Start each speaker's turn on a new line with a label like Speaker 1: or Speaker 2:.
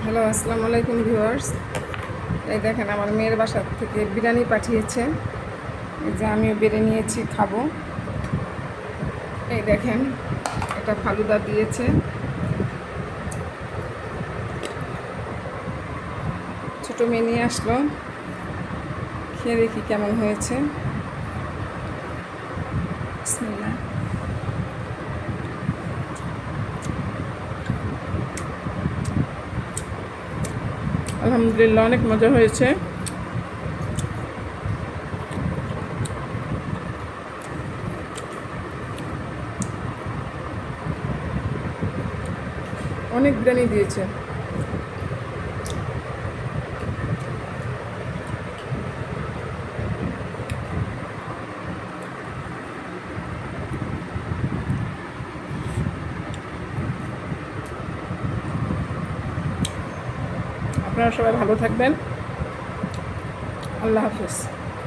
Speaker 1: Hello, আসসালামু আলাইকুম viewers. এই দেখেন আমার মেয়ের বাসা থেকে বিরিয়ানি পাঠিয়েছে। এই যে আমিও বেড়ে নিয়েছি, খাবো। এই দেখেন, এটা ফালুদা দিয়েছে। ছোটো মেয়ে নিয়ে আসলো, খেয়ে দেখি কেমন হয়েছে। বিসমিল্লাহ। আলহামদুলিল্লাহ, অনেক মজা হয়েছে। অনেক বিরিয়ানি দিয়েছে। আপনারা সবাই ভালো থাকবেন। আল্লাহ হাফেজ।